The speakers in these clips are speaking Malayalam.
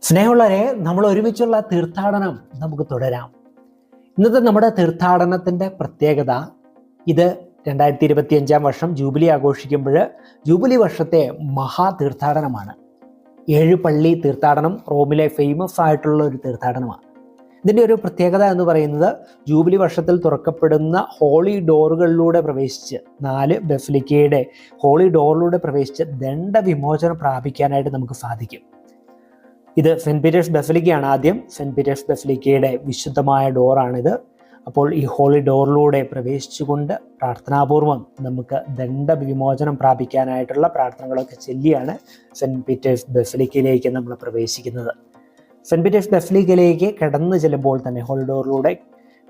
സ്നേഹമുള്ളവരെ, നമ്മൾ ഒരുമിച്ചുള്ള തീർത്ഥാടനം നമുക്ക് തുടരാം. ഇന്നത്തെ നമ്മുടെ തീർത്ഥാടനത്തിൻ്റെ പ്രത്യേകത ഇത് 2025 വർഷം ജൂബിലി ആഘോഷിക്കുമ്പോൾ ജൂബിലി വർഷത്തെ മഹാ തീർത്ഥാടനമാണ്. 7 പള്ളി തീർത്ഥാടനം റോമിലെ ഫേമസ് ആയിട്ടുള്ള ഒരു തീർത്ഥാടനമാണ്. ഇതിൻ്റെ ഒരു പ്രത്യേകത എന്ന് പറയുന്നത് ജൂബിലി വർഷത്തിൽ തുറക്കപ്പെടുന്ന ഹോളി ഡോറുകളിലൂടെ പ്രവേശിച്ച് 4 ബസിലിക്കയുടെ ഹോളി ഡോറിലൂടെ പ്രവേശിച്ച് ദണ്ഡവിമോചനം പ്രാപിക്കാനായിട്ട് നമുക്ക് സാധിക്കും. ഇത് സെൻറ്റ് പീറ്റേഴ്സ് ബസിലിക്കയാണ്. ആദ്യം സെൻറ്റ് പീറ്റേഴ്സ് ബസിലിക്കയുടെ വിശുദ്ധമായ ഡോറാണിത്. അപ്പോൾ ഈ ഹോളി ഡോറിലൂടെ പ്രവേശിച്ചുകൊണ്ട് പ്രാർത്ഥനാപൂർവം നമുക്ക് ദണ്ഡവിമോചനം പ്രാപിക്കാനായിട്ടുള്ള പ്രാർത്ഥനകളൊക്കെ ചൊല്ലിയാണ് സെൻറ്റ് പീറ്റേഴ്സ് ബസിലിക്കയിലേക്ക് നമ്മൾ പ്രവേശിക്കുന്നത്. സെൻറ്റ് പീറ്റേഴ്സ് ബസിലിക്കയിലേക്ക് കടന്നു ചെല്ലുമ്പോൾ തന്നെ ഹോളി ഡോറിലൂടെ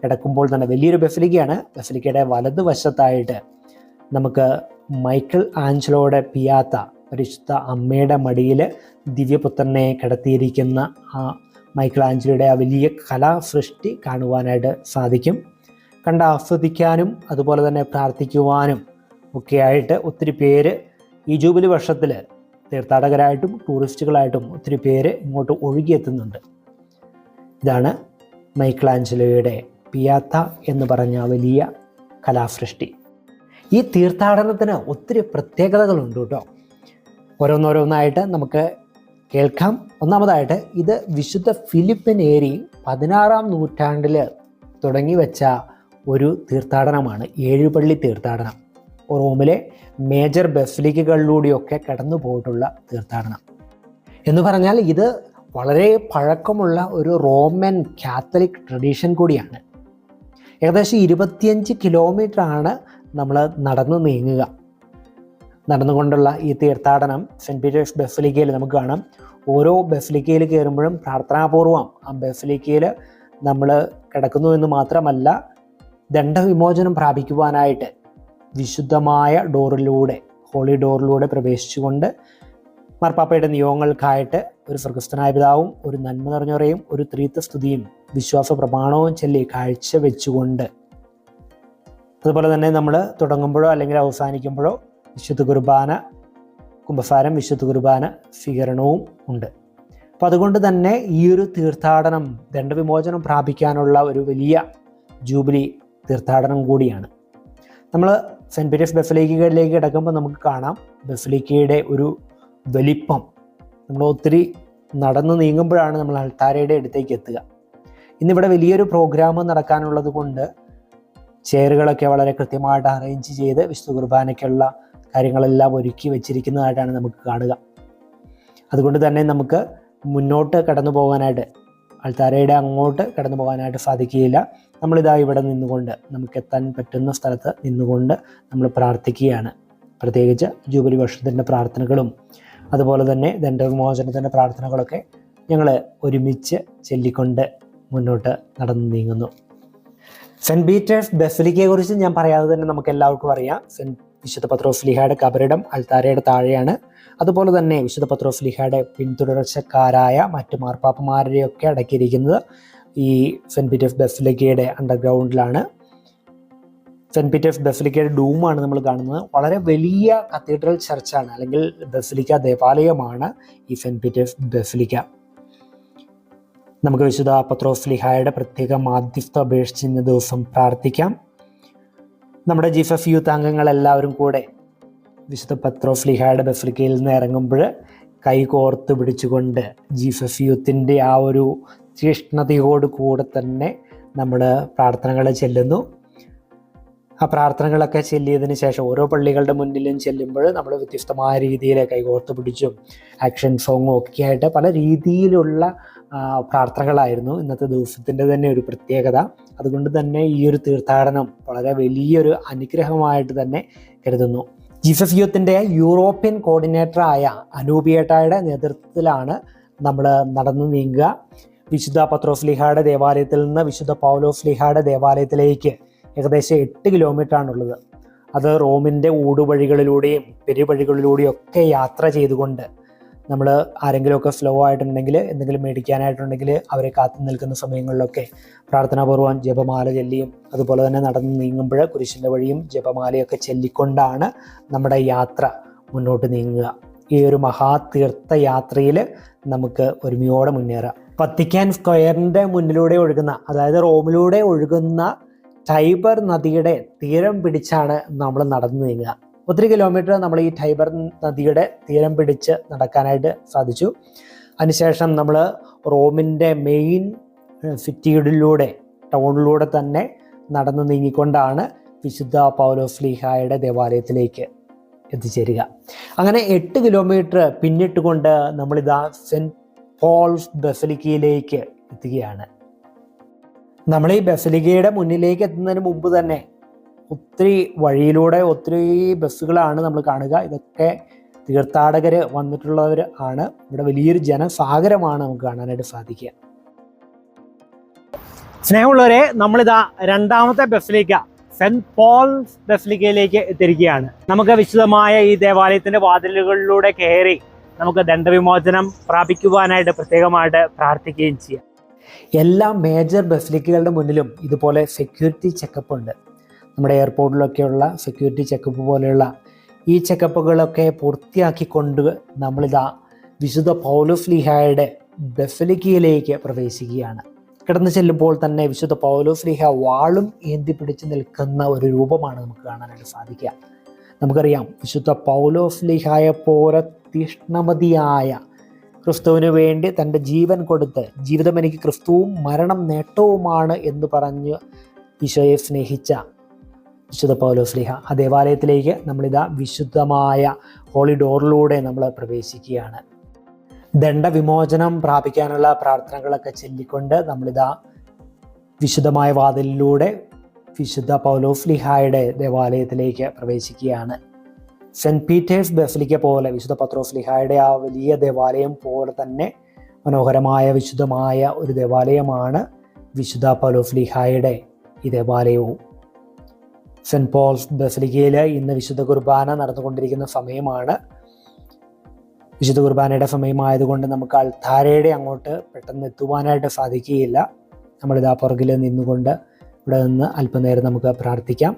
കിടക്കുമ്പോൾ തന്നെ വലിയൊരു ബസിലിക്കയാണ്. ബസിലിക്കയുടെ വലതുവശത്തായിട്ട് നമുക്ക് മൈക്കിൾ ആഞ്ചലോയുടെ പിയാത്ത, പരിശുദ്ധ അമ്മയുടെ മടിയിൽ ദിവ്യപുത്രനെ കിടത്തിയിരിക്കുന്ന ആ മൈക്കിൾ ആഞ്ചലോയുടെ ആ വലിയ കലാസൃഷ്ടി കാണുവാനായിട്ട് സാധിക്കും. കണ്ട് ആസ്വദിക്കാനും അതുപോലെ തന്നെ പ്രാർത്ഥിക്കുവാനും ഒക്കെയായിട്ട് ഒത്തിരി പേര് ഈ ജൂബിലി വർഷത്തിൽ തീർത്ഥാടകരായിട്ടും ടൂറിസ്റ്റുകളായിട്ടും ഒത്തിരി പേര് ഇങ്ങോട്ട് ഒഴുകിയെത്തുന്നുണ്ട്. ഇതാണ് മൈക്കിൾ ആഞ്ചലോയുടെ പിയാത്ത എന്ന് പറഞ്ഞ വലിയ കലാസൃഷ്ടി. ഈ തീർത്ഥാടനത്തിന് ഒത്തിരി പ്രത്യേകതകളുണ്ട് കേട്ടോ. ഓരോന്നോരോന്നായിട്ട് നമുക്ക് കേൾക്കാം. ഒന്നാമതായിട്ട് ഇത് വിശുദ്ധ ഫിലിപ്പ് നേരി 16-ാം നൂറ്റാണ്ടിൽ തുടങ്ങി വെച്ച ഒരു തീർത്ഥാടനമാണ്. 7 പള്ളി തീർത്ഥാടനം. റോമിലെ മേജർ ബസിലിക്കകളിലൂടെയൊക്കെ കടന്നു പോയിട്ടുള്ള തീർത്ഥാടനം എന്ന് പറഞ്ഞാൽ ഇത് വളരെ പഴക്കമുള്ള ഒരു റോമൻ കാത്തലിക് ട്രഡീഷൻ കൂടിയാണ്. ഏകദേശം 25 കിലോമീറ്ററാണ് നമ്മൾ നടന്നു നീങ്ങുക. നടന്നുകൊണ്ടുള്ള ഈ തീർത്ഥാടനം സെൻറ്റ് പീറ്റേഴ്സ് ബസിലിക്കയിൽ നമുക്ക് കാണാം. ഓരോ ബസിലിക്കയിൽ കയറുമ്പോഴും പ്രാർത്ഥനാപൂർവം ആ ബസിലിക്കയിൽ നമ്മൾ കിടക്കുന്നു എന്ന് മാത്രമല്ല, ദണ്ഡവിമോചനം പ്രാപിക്കുവാനായിട്ട് വിശുദ്ധമായ ഡോറിലൂടെ ഹോളി ഡോറിലൂടെ പ്രവേശിച്ചുകൊണ്ട് മാർപ്പാപ്പയുടെ നിയോഗങ്ങൾക്കായിട്ട് ഒരു സ്വർഗ്ഗസ്ഥനായ പിതാവും ഒരു നന്മ നിറഞ്ഞവരെയും ഒരു ത്രിത്വ സ്തുതിയും വിശ്വാസ പ്രമാണവും ചൊല്ലി കാഴ്ച വെച്ചുകൊണ്ട്, അതുപോലെ തന്നെ നമ്മൾ തുടങ്ങുമ്പോഴോ അല്ലെങ്കിൽ അവസാനിക്കുമ്പോഴോ വിശുദ്ധ കുർബാന, കുംഭസാരം, വിശുദ്ധ കുർബാന സ്വീകരണവും ഉണ്ട്. അപ്പം അതുകൊണ്ട് തന്നെ ഈ ഒരു തീർത്ഥാടനം ദണ്ഡവിമോചനം പ്രാപിക്കാനുള്ള ഒരു വലിയ ജൂബിലി തീർത്ഥാടനം കൂടിയാണ്. നമ്മൾ സെൻറ്റ് പീറ്റേഴ്സ് ബസിലിക്കയിലേക്ക് കിടക്കുമ്പോൾ നമുക്ക് കാണാം ബസിലിക്കയുടെ ഒരു വലിപ്പം. നമ്മൾ ഒത്തിരി നടന്നു നീങ്ങുമ്പോഴാണ് നമ്മൾ അൾത്താരയുടെ അടുത്തേക്ക് എത്തുക. ഇന്നിവിടെ വലിയൊരു പ്രോഗ്രാം നടക്കാനുള്ളത് കൊണ്ട് ചെയറുകളൊക്കെ വളരെ കൃത്യമായിട്ട് അറേഞ്ച് ചെയ്ത് വിശുദ്ധ കുർബാനയ്ക്കുള്ള കാര്യങ്ങളെല്ലാം ഒരുക്കി വെച്ചിരിക്കുന്നതായിട്ടാണ് നമുക്ക് കാണുക. അതുകൊണ്ട് തന്നെ നമുക്ക് മുന്നോട്ട് കടന്നു പോകാനായിട്ട്, അൾത്താരയുടെ അങ്ങോട്ട് കടന്നു പോകാനായിട്ട് സാധിക്കുകയില്ല. നമ്മളിതാ ഇവിടെ നിന്നുകൊണ്ട് നമുക്ക് എത്താൻ പറ്റുന്ന സ്ഥലത്ത് നിന്നുകൊണ്ട് നമ്മൾ പ്രാർത്ഥിക്കുകയാണ്. പ്രത്യേകിച്ച് ജൂബിലി വർഷത്തിൻ്റെ പ്രാർത്ഥനകളും അതുപോലെ തന്നെ ദണ്ഡവിമോചനത്തിൻ്റെ പ്രാർത്ഥനകളൊക്കെ ഞങ്ങൾ ഒരുമിച്ച് ചൊല്ലിക്കൊണ്ട് മുന്നോട്ട് നടന്നു നീങ്ങുന്നു. സെൻറ്റ് പീറ്റേഴ്സ് ബസിലിക്കയെക്കുറിച്ച് ഞാൻ പറയാതെ തന്നെ നമുക്ക് എല്ലാവർക്കും അറിയാം. വിശുദ്ധ പത്രോസ്ലീഹയുടെ കബറിടം അൾത്താരയുടെ താഴെയാണ്. അതുപോലെ തന്നെ വിശുദ്ധ പത്രോസ്ലീഹയുടെ പിന്തുടർച്ചക്കാരായ മറ്റ് മാർപ്പാപ്പമാരെയൊക്കെ അടക്കിയിരിക്കുന്നത് ഈ സെൻറ്റ് പീറ്റേഴ്സ് ബസിലിക്കയുടെ അണ്ടർഗ്രൗണ്ടിലാണ്. സെൻറ്റ് പീറ്റേഴ്സ് ബസിലിക്കയുടെ ഡൂമാണ് നമ്മൾ കാണുന്നത്. വളരെ വലിയ കത്തീഡ്രൽ ചർച്ചാണ്, അല്ലെങ്കിൽ ബസിലിക്ക ദേവാലയമാണ് ഈ സെൻറ്റ് പീറ്റേഴ്സ് ബസിലിക്ക. നമുക്ക് വിശുദ്ധ പത്രോസ്ലീഹയുടെ പ്രത്യേക മാധ്യസ്ഥം അപേക്ഷിച്ച ദിവസം പ്രാർത്ഥിക്കാം. നമ്മുടെ ജീസസ് യൂത്ത് അംഗങ്ങളെല്ലാവരും കൂടെ വിശുദ്ധ പത്രോസ്ലീഹയുടെ ബസിലിക്കയിൽ നിന്ന് ഇറങ്ങുമ്പോൾ കൈ കോർത്ത് പിടിച്ചുകൊണ്ട് ജീസസ് യൂത്തിൻ്റെ ആ ഒരു തീഷ്ണതയോട് കൂടെ തന്നെ നമ്മൾ പ്രാർത്ഥനകൾ ചെല്ലുന്നു. ആ പ്രാർത്ഥനകളൊക്കെ ചെല്ലിയതിന് ശേഷം ഓരോ പള്ളികളുടെ മുന്നിലും ചെല്ലുമ്പോൾ നമ്മൾ വ്യത്യസ്തമായ രീതിയിൽ കൈകോർത്ത് പിടിച്ചും ആക്ഷൻ സോങ്ങും ഒക്കെ ആയിട്ട് പല രീതിയിലുള്ള പ്രാർത്ഥനകളായിരുന്നു ഇന്നത്തെ ദിവസത്തിൻ്റെ തന്നെ ഒരു പ്രത്യേകത. അതുകൊണ്ട് തന്നെ ഈ ഒരു തീർത്ഥാടനം വളരെ വലിയൊരു അനുഗ്രഹമായിട്ട് തന്നെ കരുതുന്നു. ജീസസ് യൂത്തിൻ്റെ യൂറോപ്യൻ കോർഡിനേറ്ററായ അനൂപിയേട്ടായുടെ നേതൃത്വത്തിലാണ് നമ്മൾ നടന്നു നീങ്ങുക. വിശുദ്ധ പത്രോസ്ലീഹയുടെ ദേവാലയത്തിൽ നിന്ന് വിശുദ്ധ പൗലോസ്ലീഹയുടെ ദേവാലയത്തിലേക്ക് ഏകദേശം 8 കിലോമീറ്ററാണുള്ളത്. അത് റോമിൻ്റെ ഊടുവഴികളിലൂടെയും പെരുവഴികളിലൂടെയും ഒക്കെ യാത്ര ചെയ്തുകൊണ്ട് നമ്മൾ ആരെങ്കിലുമൊക്കെ സ്ലോ ആയിട്ടുണ്ടെങ്കിൽ, എന്തെങ്കിലും മേടിക്കാനായിട്ടുണ്ടെങ്കിൽ അവരെ കാത്തു നിൽക്കുന്ന സമയങ്ങളിലൊക്കെ പ്രാർത്ഥനാപൂർവ്വം ജപമാല ചൊല്ലിയും അതുപോലെ തന്നെ നടന്ന് നീങ്ങുമ്പോൾ കുരിശിൻ്റെ വഴിയും ജപമാലയൊക്കെ ചൊല്ലിക്കൊണ്ടാണ് നമ്മുടെ യാത്ര മുന്നോട്ട് നീങ്ങുക. ഈ ഒരു മഹാതീർത്ഥയാത്രയിൽ നമുക്ക് ഒരുമയോടെ മുന്നേറാം. വത്തിക്കാൻ സ്ക്വയറിൻ്റെ മുന്നിലൂടെ ഒഴുകുന്ന, അതായത് റോമിലൂടെ ഒഴുകുന്ന ടൈബർ നദിയുടെ തീരം പിടിച്ചാണ് നമ്മൾ നടന്നു നീങ്ങുക. ഒത്തിരി കിലോമീറ്റർ നമ്മൾ ഈ ടൈബർ നദിയുടെ തീരം പിടിച്ച് നടക്കാനായിട്ട് സാധിച്ചു. അതിനുശേഷം നമ്മൾ റോമിൻ്റെ മെയിൻ സിറ്റിയിലൂടെ, ടൗണിലൂടെ തന്നെ നടന്നു നീങ്ങിക്കൊണ്ടാണ് വിശുദ്ധ പൗലോസ്ലീഹായുടെ ദേവാലയത്തിലേക്ക് എത്തിച്ചേരുക. അങ്ങനെ 8 കിലോമീറ്റർ പിന്നിട്ടുകൊണ്ട് നമ്മളിതാ സെൻറ്റ് പോൾസ് ബസലിക്കയിലേക്ക് എത്തുകയാണ്. നമ്മൾ ഈ ബസലിക്കയുടെ മുന്നിലേക്ക് എത്തുന്നതിന് മുമ്പ് തന്നെ ഒത്തിരി വഴിയിലൂടെ ഒത്തിരി ബസ്സുകളാണ് നമ്മൾ കാണുക. ഇതൊക്കെ തീർത്ഥാടകർ വന്നിട്ടുള്ളവർ ആണ്. ഇവിടെ വലിയൊരു ജനസാഗരമാണ് നമുക്ക് കാണാനായിട്ട് സാധിക്കുക. സ്നേഹമുള്ളവരെ, നമ്മളിതാ രണ്ടാമത്തെ ബസലിക്ക സെൻറ്റ് പോൾസ് ബസലിക്കയിലേക്ക് എത്തിയിരിക്കുകയാണ്. നമുക്ക് വിശുദ്ധമായ ഈ ദേവാലയത്തിന്റെ വാതിലുകളിലൂടെ കയറി നമുക്ക് ദണ്ഡവിമോചനം പ്രാപിക്കുവാനായിട്ട് പ്രത്യേകമായിട്ട് പ്രാർത്ഥിക്കുകയും ചെയ്യാം. എല്ലാ മേജർ ബസലിക്കകളുടെ മുന്നിലും ഇതുപോലെ സെക്യൂരിറ്റി ചെക്കപ്പ് ഉണ്ട്. നമ്മുടെ എയർപോർട്ടിലൊക്കെയുള്ള സെക്യൂരിറ്റി ചെക്കപ്പ് പോലെയുള്ള ഈ ചെക്കപ്പുകളൊക്കെ പൂർത്തിയാക്കിക്കൊണ്ട് നമ്മളിതാ വിശുദ്ധ പൗലോസ്ലീഹായുടെ ബസലിക്കയിലേക്ക് പ്രവേശിക്കുകയാണ്. കിടന്നു ചെല്ലുമ്പോൾ തന്നെ വിശുദ്ധ പൗലോസ്ലീഹ വാളും ഏന്തി പിടിച്ച് നിൽക്കുന്ന ഒരു രൂപമാണ് നമുക്ക് കാണാനായിട്ട് സാധിക്കുക. നമുക്കറിയാം, വിശുദ്ധ പൗലോസ്ലീഹായെ പോലെ തീഷ്ണമതിയായ, ക്രിസ്തുവിന് വേണ്ടി തൻ്റെ ജീവൻ കൊടുത്ത് ജീവിതം എനിക്ക് ക്രിസ്തുവും മരണം നേട്ടവുമാണ് എന്ന് പറഞ്ഞ് ഈശോയെ സ്നേഹിച്ച വിശുദ്ധ പൗലോസ്ലീഹ, ആ ദേവാലയത്തിലേക്ക് നമ്മളിതാ വിശുദ്ധമായ ഹോളി ഡോറിലൂടെ നമ്മൾ പ്രവേശിക്കുകയാണ്. ദണ്ഡവിമോചനം പ്രാപിക്കാനുള്ള പ്രാർത്ഥനകളൊക്കെ ചൊല്ലിക്കൊണ്ട് നമ്മളിതാ വിശുദ്ധമായ വാതിലിലൂടെ വിശുദ്ധ പൗലോസ്ലീഹായുടെ ദേവാലയത്തിലേക്ക് പ്രവേശിക്കുകയാണ്. സെൻറ്റ് പീറ്റേഴ്സ് ബസലിക്ക പോലെ, വിശുദ്ധ പത്രോസ്ലീഹായുടെ ആ വലിയ ദേവാലയം പോലെ തന്നെ മനോഹരമായ വിശുദ്ധമായ ഒരു ദേവാലയമാണ് വിശുദ്ധ പൗലോസ്ലീഹായുടെ ഈ ദേവാലയവും. സെൻറ്റ് പോൾസ് ബസലിക്കയിൽ ഇന്ന് വിശുദ്ധ കുർബാന നടന്നുകൊണ്ടിരിക്കുന്ന സമയമാണ്. വിശുദ്ധ കുർബാനയുടെ സമയമായതുകൊണ്ട് നമുക്ക് അൾത്താരയുടെ അങ്ങോട്ട് പെട്ടെന്ന് എത്തുവാനായിട്ട് സാധിക്കുകയില്ല. നമ്മളിതാ പുറകിൽ നിന്നുകൊണ്ട് ഇവിടെ നിന്ന് അല്പനേരം നമുക്ക് പ്രാർത്ഥിക്കാം.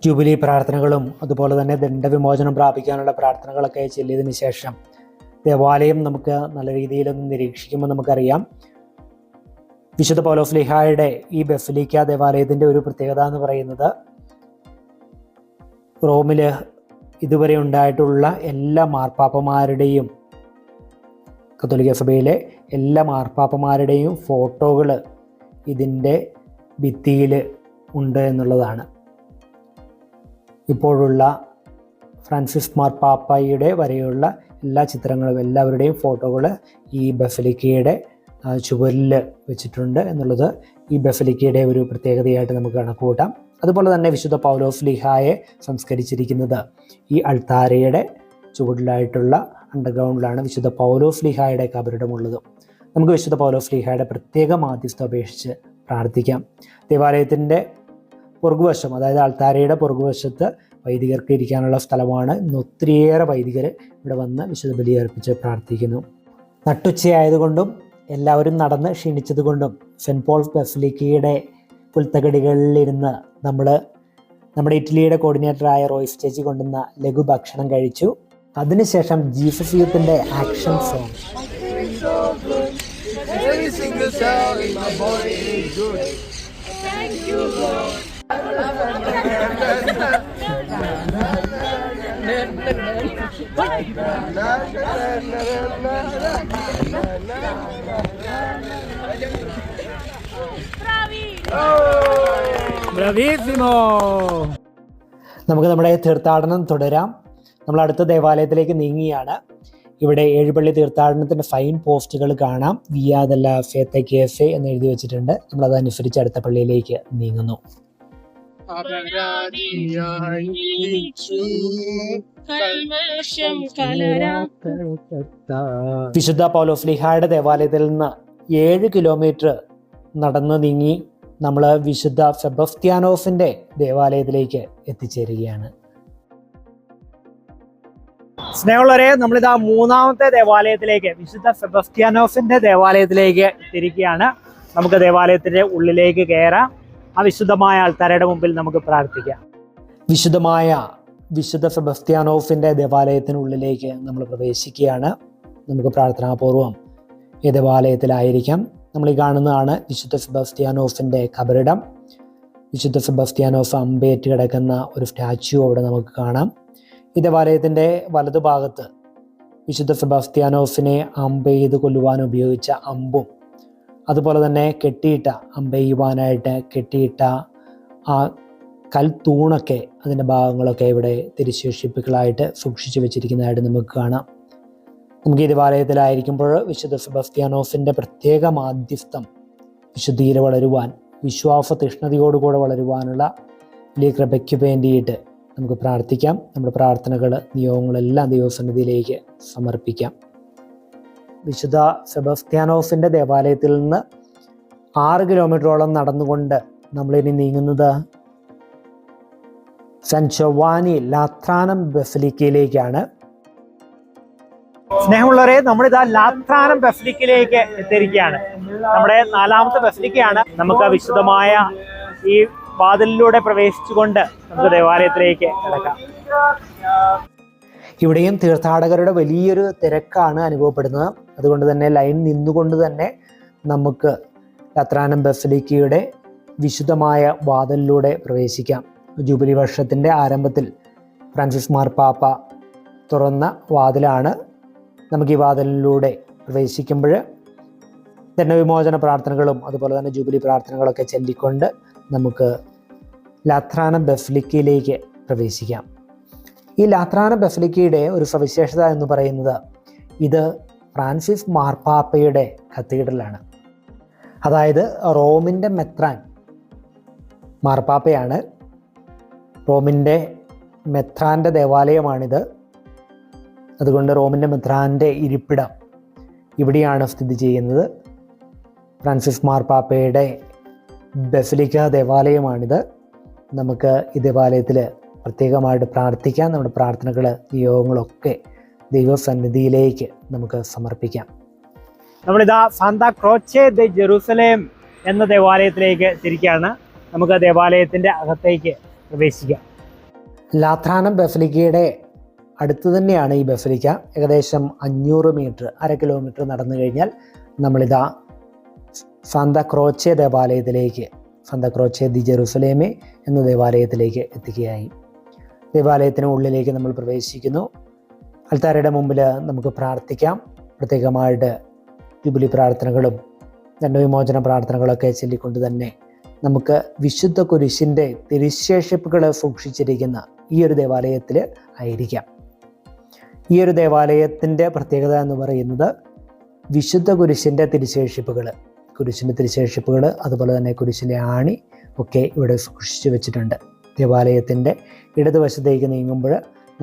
ജൂബിലി പ്രാർത്ഥനകളും അതുപോലെ തന്നെ ദണ്ഡവിമോചനം പ്രാപിക്കാനുള്ള പ്രാർത്ഥനകളൊക്കെ ചൊല്ലിയതിന് ശേഷം ദേവാലയം നമുക്ക് നല്ല രീതിയിലൊന്ന് നിരീക്ഷിക്കുമ്പോൾ നമുക്കറിയാം, വിശുദ്ധ പൗലോസ്ലീഹായുടെ ഈ ബസലിക്ക ദേവാലയത്തിൻ്റെ ഒരു പ്രത്യേകത എന്ന് പറയുന്നത്, റോമിൽ ഇതുവരെ ഉണ്ടായിട്ടുള്ള എല്ലാ മാർപ്പാപ്പമാരുടെയും, കത്തോലിക്ക സഭയിലെ എല്ലാ മാർപ്പാപ്പമാരുടെയും ഫോട്ടോകൾ ഇതിൻ്റെ ഭിത്തിയിൽ ഉണ്ട് എന്നുള്ളതാണ്. ഇപ്പോഴുള്ള ഫ്രാൻസിസ് മാർപ്പാപ്പയുടെ വരെയുള്ള എല്ലാ ചിത്രങ്ങളും, എല്ലാവരുടെയും ഫോട്ടോകൾ ഈ ബസലിക്കയുടെ ചുവരിൽ വെച്ചിട്ടുണ്ട് എന്നുള്ളത് ഈ ബസലിക്കയുടെ ഒരു പ്രത്യേകതയായിട്ട് നമുക്ക് കണക്കുകൂട്ടാം. അതുപോലെ തന്നെ വിശുദ്ധ പൗലോസ്ലീഹായെ സംസ്കരിച്ചിരിക്കുന്നത് ഈ അൾത്താരയുടെ ചുവടിലായിട്ടുള്ള അണ്ടർഗ്രൗണ്ടിലാണ് വിശുദ്ധ പൗലോസ്ലീഹായുടെ കബറിടമുള്ളത്. നമുക്ക് വിശുദ്ധ പൗലോസ്ലീഹായുടെ പ്രത്യേക മാധ്യസ്ഥം അപേക്ഷിച്ച് പ്രാർത്ഥിക്കാം. ദേവാലയത്തിൻ്റെ പുറകുവശം, അതായത് അൾത്താരയുടെ പുറകുവശത്ത് വൈദികർക്ക് ഇരിക്കാനുള്ള സ്ഥലമാണ്. ഇന്ന് ഒത്തിരിയേറെ വൈദികർ ഇവിടെ വന്ന് വിശുദ്ധ ബലി അർപ്പിച്ച് പ്രാർത്ഥിക്കുന്നു. നട്ടുച്ചയായതുകൊണ്ടും എല്ലാവരും നടന്ന് ക്ഷീണിച്ചതുകൊണ്ടും സെൻറ്റ് പോൾസ് ബസലിക്കയുടെ പുൽത്തകടികളിലിരുന്ന് നമ്മുടെ ഇറ്റലിയുടെ കോർഡിനേറ്ററായ റോയ്സ് ചേച്ചി കൊണ്ടുവന്ന ലഘു ഭക്ഷണം കഴിച്ചു. അതിനുശേഷം ജീസസ് യൂത്തിൻ്റെ ആക്ഷൻ സോങ്. നമുക്ക് നമ്മുടെ തീർത്ഥാടനം തുടരാം. നമ്മൾ അടുത്ത ദേവാലയത്തിലേക്ക് നീങ്ങിയാണ്. ഇവിടെ ഏഴുപള്ളി തീർത്ഥാടനത്തിൻ്റെ സൈൻ പോസ്റ്റുകൾ കാണാം. വിയ ദെല്ല ഫേത്ത കേസെ എന്ന് എഴുതി വെച്ചിട്ടുണ്ട്. നമ്മളതനുസരിച്ച് അടുത്ത പള്ളിയിലേക്ക് നീങ്ങുന്നു. വിശുദ്ധ പൗലോസ്ലീഹായുടെ ദേവാലയത്തിൽ നിന്ന് 7 കിലോമീറ്റർ നടന്നു നീങ്ങി നമ്മൾ വിശുദ്ധ സെബസ്ത്യാനോസിന്റെ ദേവാലയത്തിലേക്ക് എത്തിച്ചേരുകയാണ്. സ്നേഹമുള്ളവരെ, നമ്മളിതാ മൂന്നാമത്തെ ദേവാലയത്തിലേക്ക്, വിശുദ്ധ സെബസ്ത്യാനോസിന്റെ ദേവാലയത്തിലേക്ക് തിരിക്കുകയാണ്. നമുക്ക് ദേവാലയത്തിന്റെ ഉള്ളിലേക്ക് കയറാം. ആ വിശുദ്ധമായ ആൾത്താരയുടെ മുമ്പിൽ നമുക്ക് പ്രാർത്ഥിക്കാം. വിശുദ്ധമായ വിശുദ്ധ സെബസ്ത്യാനോസിൻ്റെ ദേവാലയത്തിനുള്ളിലേക്ക് നമ്മൾ പ്രവേശിക്കുകയാണ്. നമുക്ക് പ്രാർത്ഥനാപൂർവം ഈ ദേവാലയത്തിലായിരിക്കാം. നമ്മൾ ഈ കാണുന്നതാണ് വിശുദ്ധ സെബസ്ത്യാനോസിൻ്റെ ഖബറിടം. വിശുദ്ധ സെബസ്ത്യാനോസ് അമ്പേറ്റ് കിടക്കുന്ന ഒരു സ്റ്റാച്യു അവിടെ നമുക്ക് കാണാം. ഈ ദേവാലയത്തിൻ്റെ വലതുഭാഗത്ത് വിശുദ്ധ സെബസ്ത്യാനോസിനെ അമ്പെയ്ത് കൊല്ലുവാൻ ഉപയോഗിച്ച അമ്പും അതുപോലെ തന്നെ അമ്പെയ്യുവാനായിട്ട് കെട്ടിയിട്ട ആ കൽത്തൂണൊക്കെ അതിൻ്റെ ഭാഗങ്ങളൊക്കെ ഇവിടെ തിരുശേഷിപ്പുകളായിട്ട് സൂക്ഷിച്ചു വെച്ചിരിക്കുന്നതായിട്ട് നമുക്ക് കാണാം. നമുക്ക് ഈ ദേവാലയത്തിലായിരിക്കുമ്പോൾ വിശുദ്ധ സെബസ്ത്യാനോസിൻ്റെ പ്രത്യേക മാധ്യസ്ഥം വിശുദ്ധിയിൽ വളരുവാൻ, വിശ്വാസ തീഷ്ണതയോടുകൂടെ വളരുവാനുള്ള വലിയ കൃപയ്ക്ക് വേണ്ടിയിട്ട് നമുക്ക് പ്രാർത്ഥിക്കാം. നമ്മുടെ പ്രാർത്ഥനകൾ, നിയോഗങ്ങളെല്ലാം ദൈവസന്നിധിയിലേക്ക് സമർപ്പിക്കാം. വിശുദ്ധ സെബസ്ത്യാനോസിൻ്റെ ദേവാലയത്തിൽ നിന്ന് 6 കിലോമീറ്ററോളം നടന്നുകൊണ്ട് നമ്മളിനി നീങ്ങുന്നത് സാൻ ജോവാനി ലാത്രാനം ബസലിക്കയിലേക്കാണ്. സ്നേഹമുള്ളവരെ, നമ്മളിതാ ലാത്രാനം ബസലിക്കയിലേക്ക് എത്തിയിരിക്കുകയാണ്. നമ്മുടെ 4ാമത്തെ ബസലിക്കയാണ്. നമുക്ക് വിശുദ്ധമായ ഈ വാതിലിലൂടെ പ്രവേശിച്ചുകൊണ്ട് നമുക്ക് ദേവാലയത്തിലേക്ക് കിടക്കാം. ഇവിടെയും തീർത്ഥാടകരുടെ വലിയൊരു തിരക്കാണ് അനുഭവപ്പെടുന്നത്. അതുകൊണ്ട് തന്നെ ലൈൻ നിന്നുകൊണ്ട് തന്നെ നമുക്ക് ലാത്രാനം ബസലിക്കയുടെ വിശുദ്ധമായ വാതിലിലൂടെ പ്രവേശിക്കാം. ജൂബിലി വർഷത്തിൻ്റെ ആരംഭത്തിൽ ഫ്രാൻസിസ് മാർപ്പാപ്പ തുറന്ന വാതിലാണ്. നമുക്ക് ഈ വാതിലിലൂടെ പ്രവേശിക്കുമ്പോൾ ദണ്ഡവിമോചന പ്രാർത്ഥനകളും അതുപോലെ തന്നെ ജൂബിലി പ്രാർത്ഥനകളൊക്കെ ചൊല്ലിക്കൊണ്ട് നമുക്ക് ലാത്രാനം ബസലിക്കയിലേക്ക് പ്രവേശിക്കാം. ഈ ലാത്രാനം ബസലിക്കയുടെ ഒരു സവിശേഷത എന്ന് പറയുന്നത് ഇത് ഫ്രാൻസിസ് മാർപ്പാപ്പയുടെ കത്തീഡ്രലാണ്. അതായത് റോമിൻ്റെ മെത്രാൻ മാർപ്പാപ്പയാണ്. റോമിൻ്റെ മെത്രാൻ്റെ ദേവാലയമാണിത്. അതുകൊണ്ട് റോമിൻ്റെ മെത്രാൻ്റെ ഇരിപ്പിടം ഇവിടെയാണ് സ്ഥിതി ചെയ്യുന്നത്. ഫ്രാൻസിസ് മാർപ്പാപ്പയുടെ ബസലിക്ക ദേവാലയമാണിത്. നമുക്ക് ഈ ദേവാലയത്തിൽ പ്രത്യേകമായിട്ട് പ്രാർത്ഥിക്കാം. നമ്മുടെ പ്രാർത്ഥനകൾ, നിയോഗങ്ങളൊക്കെ ദൈവസന്നിധിയിലേക്ക് നമുക്ക് സമർപ്പിക്കാം. നമ്മളിതാ സാന്താ ക്രോച്ചെ ദെ ജെറൂസലേം എന്ന ദേവാലയത്തിലേക്ക് തിരിക്കുകയാണ്. നമുക്ക് ദേവാലയത്തിൻ്റെ അകത്തേക്ക് പ്രവേശിക്കാം. ലാത്രാനം ബസലിക്കയുടെ അടുത്ത് തന്നെയാണ് ഈ ബസലിക്ക. ഏകദേശം 500 മീറ്റർ, 1/2 കിലോമീറ്റർ നടന്നു കഴിഞ്ഞാൽ നമ്മളിതാ സാന്താ ക്രോച്ചെ ദേവാലയത്തിലേക്ക്, സാന്താ ക്രോച്ചെ ദി ജെറൂസലേമെ എന്ന ദേവാലയത്തിലേക്ക് എത്തുകയായി. ദേവാലയത്തിന് ഉള്ളിലേക്ക് നമ്മൾ പ്രവേശിക്കുന്നു. അൾത്താരയുടെ മുമ്പിൽ നമുക്ക് പ്രാർത്ഥിക്കാം. പ്രത്യേകമായിട്ട് ജൂബിലി പ്രാർത്ഥനകളും ദണ്ഡവിമോചന പ്രാർത്ഥനകളൊക്കെ ചൊല്ലിക്കൊണ്ട് തന്നെ നമുക്ക് വിശുദ്ധ കുരിശിൻ്റെ തിരുശേഷിപ്പുകൾ സൂക്ഷിച്ചിരിക്കുന്ന ഈ ഒരു ദേവാലയത്തിൽ ആയിരിക്കാം. ഈ ഒരു ദേവാലയത്തിൻ്റെ പ്രത്യേകത എന്ന് പറയുന്നത് വിശുദ്ധ കുരിശിൻ്റെ തിരുശേഷിപ്പുകൾ, അതുപോലെ തന്നെ കുരിശിലെ ആണി ഒക്കെ ഇവിടെ സൂക്ഷിച്ചു വെച്ചിട്ടുണ്ട്. ദേവാലയത്തിൻ്റെ ഇടതുവശത്തേക്ക് നീങ്ങുമ്പോൾ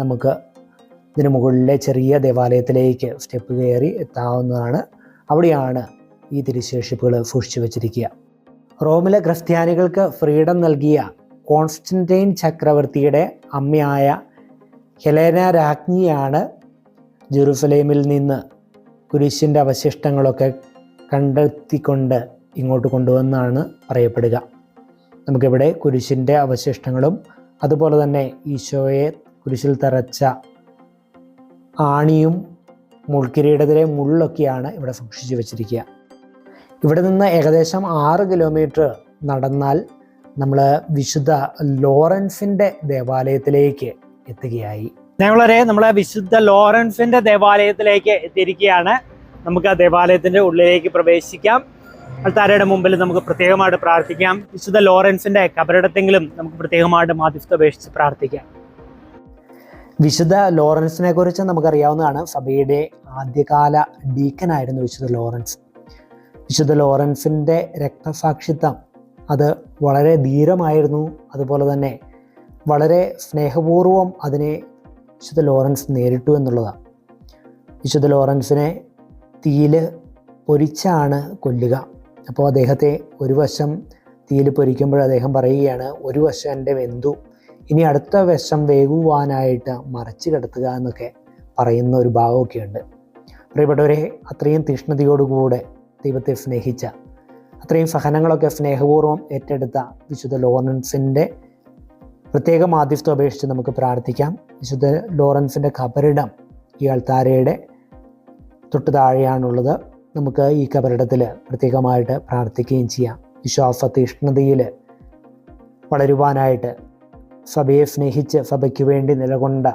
നമുക്ക് ഇതിനു മുകളിലെ ചെറിയ ദേവാലയത്തിലേക്ക് സ്റ്റെപ്പ് കയറി എത്താവുന്നതാണ്. അവിടെയാണ് ഈ തിരുശേഷിപ്പുകൾ സൂക്ഷിച്ചു വച്ചിരിക്കുക. റോമിലെ ക്രിസ്ത്യാനികൾക്ക് ഫ്രീഡം നൽകിയ കോൺസ്റ്റന്റൈൻ ചക്രവർത്തിയുടെ അമ്മയായ ഹെലേന രാജ്ഞിയാണ് ജെറൂസലേമിൽ നിന്ന് കുരിശിൻ്റെ അവശിഷ്ടങ്ങളൊക്കെ കണ്ടെത്തിക്കൊണ്ട് ഇങ്ങോട്ട് കൊണ്ടുവന്നാണ് പറയപ്പെടുക. നമുക്കിവിടെ കുരിശിൻ്റെ അവശിഷ്ടങ്ങളും അതുപോലെ തന്നെ ഈശോയെ കുരിശിൽ തറച്ച ആണിയും മുൾക്കിരീടത്തിലെ മുള്ളൊക്കെയാണ് ഇവിടെ സൂക്ഷിച്ചു വച്ചിരിക്കുക. ഇവിടെ നിന്ന് ഏകദേശം 6 കിലോമീറ്റർ നടന്നാൽ നമ്മൾ വിശുദ്ധ ലോറൻസിൻ്റെ ദേവാലയത്തിലേക്ക് എത്തുകയായി. ഞങ്ങളെ നമ്മളെ വിശുദ്ധ ലോറൻസിൻ്റെ ദേവാലയത്തിലേക്ക് എത്തിയിരിക്കുകയാണ്. നമുക്ക് ആ ദേവാലയത്തിൻ്റെ ഉള്ളിലേക്ക് പ്രവേശിക്കാം. അൾത്താരയുടെ മുമ്പിൽ നമുക്ക് പ്രത്യേകമായിട്ട് പ്രാർത്ഥിക്കാം. വിശുദ്ധ ലോറൻസിൻ്റെ കബറിടത്തെങ്കിലും നമുക്ക് പ്രത്യേകമായിട്ട് മാധ്യസ്ഥം അപേക്ഷിച്ച് പ്രാർത്ഥിക്കാം. വിശുദ്ധ ലോറൻസിനെ കുറിച്ച് നമുക്കറിയാവുന്നതാണ്. സഭയുടെ ആദ്യകാല ഡീക്കനായിരുന്നു വിശുദ്ധ ലോറൻസ്. വിശുദ്ധ ലോറൻസിൻ്റെ രക്തസാക്ഷിത്വം അത് വളരെ ധീരമായിരുന്നു. അതുപോലെ തന്നെ വളരെ സ്നേഹപൂർവം അതിനെ വിശുദ്ധ ലോറൻസ് നേരിട്ടു എന്നുള്ളതാണ്. വിശുദ്ധ ലോറൻസിനെ തീയിൽ പൊരിച്ചാണ് കൊല്ലുക. അപ്പോൾ അദ്ദേഹത്തെ ഒരു വശം തീയിൽ പൊരിക്കുമ്പോൾ അദ്ദേഹം പറയുകയാണ്, ഒരു വശം എൻ്റെ വെന്തു, ഇനി അടുത്ത വശം വേകുവാനായിട്ട് മറച്ചു കിടത്തുക എന്നൊക്കെ പറയുന്ന ഒരു ഭാവമൊക്കെ ഉണ്ട്. പ്രിയപ്പെട്ടവരെ, അത്രയും തീഷ്ണതയോടുകൂടെ ദൈവത്തെ സ്നേഹിച്ച, അത്രയും സഹനങ്ങളൊക്കെ സ്നേഹപൂർവ്വം ഏറ്റെടുത്ത വിശുദ്ധ ലോറൻസിൻ്റെ പ്രത്യേക മാധ്യസ്ഥം അപേക്ഷിച്ച് നമുക്ക് പ്രാർത്ഥിക്കാം. വിശുദ്ധ ലോറൻസിൻ്റെ ഖബറിടം ഈ അൾത്താരയുടെ തൊട്ട് താഴെയാണുള്ളത്. നമുക്ക് ഈ ഖബറിടത്തിൽ പ്രത്യേകമായിട്ട് പ്രാർത്ഥിക്കുകയും ചെയ്യാം. വിശ്വാസ തീഷ്ണതയിൽ വളരുവാനായിട്ട് സഭയെ സ്നേഹിച്ച് സഭയ്ക്ക് വേണ്ടി നിലകൊണ്ട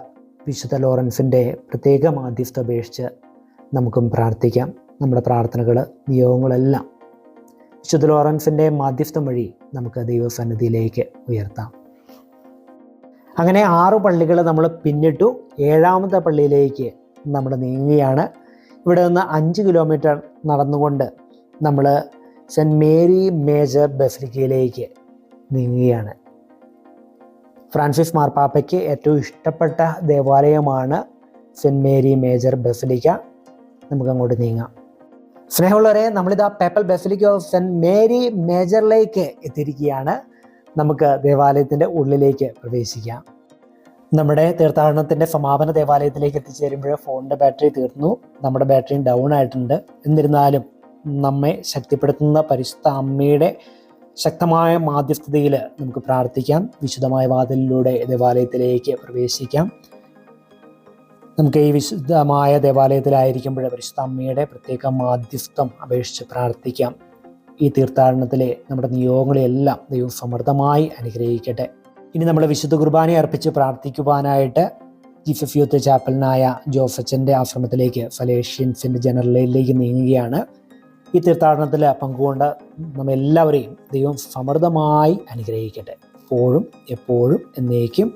വിശുദ്ധ ലോറൻസിൻ്റെ പ്രത്യേക മാധ്യസ്ഥം അപേക്ഷിച്ച് നമുക്കും പ്രാർത്ഥിക്കാം. നമ്മുടെ പ്രാർത്ഥനകൾ, നിയോഗങ്ങളെല്ലാം വിശുദ്ധ ലോറൻസിൻ്റെ മാധ്യസ്ഥം വഴി നമുക്ക് ദൈവസന്നിധിയിലേക്ക് ഉയർത്താം. അങ്ങനെ 6 പള്ളികൾ നമ്മൾ പിന്നിട്ടു. 7ാമത്തെ പള്ളിയിലേക്ക് നമ്മൾ നീങ്ങുകയാണ്. ഇവിടെ നിന്ന് 5 കിലോമീറ്റർ നടന്നുകൊണ്ട് നമ്മൾ സെൻറ്റ് മേരി മേജർ ബസിലിക്കയിലേക്ക് നീങ്ങുകയാണ്. ഫ്രാൻസിസ് മാർപ്പാപ്പയ്ക്ക് ഏറ്റവും ഇഷ്ടപ്പെട്ട ദേവാലയമാണ് സെൻറ്റ് മേരി മേജർ ബസിലിക്ക. നമുക്കങ്ങോട്ട് നീങ്ങാം. സ്നേഹമുള്ളവരെ, നമ്മളിതാ papal basilica of Saint Mary മേജറിലേക്ക് എത്തിയിരിക്കുകയാണ്. നമുക്ക് ദേവാലയത്തിൻ്റെ ഉള്ളിലേക്ക് പ്രവേശിക്കാം. നമ്മുടെ തീർത്ഥാടനത്തിൻ്റെ സമാപന ദേവാലയത്തിലേക്ക് എത്തിച്ചേരുമ്പോൾ ഫോണിൻ്റെ ബാറ്ററി തീർന്നു. നമ്മുടെ ബാറ്ററിയും ഡൗൺ ആയിട്ടുണ്ട്. എന്നിരുന്നാലും നമ്മെ ശക്തിപ്പെടുത്തുന്ന പരിശുദ്ധ അമ്മയുടെ ശക്തമായ മാധ്യസ്ഥതയിൽ നമുക്ക് പ്രാർത്ഥിക്കാം. വിശുദ്ധമായ വാതിലിലൂടെ ദേവാലയത്തിലേക്ക് പ്രവേശിക്കാം. നമുക്ക് ഈ വിശുദ്ധമായ ദേവാലയത്തിലായിരിക്കുമ്പോൾ പരിശുദ്ധ അമ്മയുടെ പ്രത്യേക മാധ്യസ്ഥം അപേക്ഷിച്ച് പ്രാർത്ഥിക്കാം. ഈ തീർത്ഥാടനത്തിലെ നമ്മുടെ നിയോഗങ്ങളെല്ലാം ദൈവം സമൃദ്ധമായി അനുഗ്രഹിക്കട്ടെ. ഇനി നമ്മൾ വിശുദ്ധ കുർബാന അർപ്പിച്ച് പ്രാർത്ഥിക്കുവാനായിട്ട് ജീസസ് യൂത്ത് ചാപ്പലിനായ ജോസച്ചൻ്റെ ആശ്രമത്തിലേക്ക് സലേഷ്യൻസിൻ്റെ ജനറലിലേക്ക് നീങ്ങുകയാണ്. ഈ തീർത്ഥാടനത്തിൽ പങ്കുകൊണ്ട് നമ്മെല്ലാവരെയും ദൈവം സമൃദ്ധമായി അനുഗ്രഹിക്കട്ടെ. എപ്പോഴും എപ്പോഴും എന്നേക്കും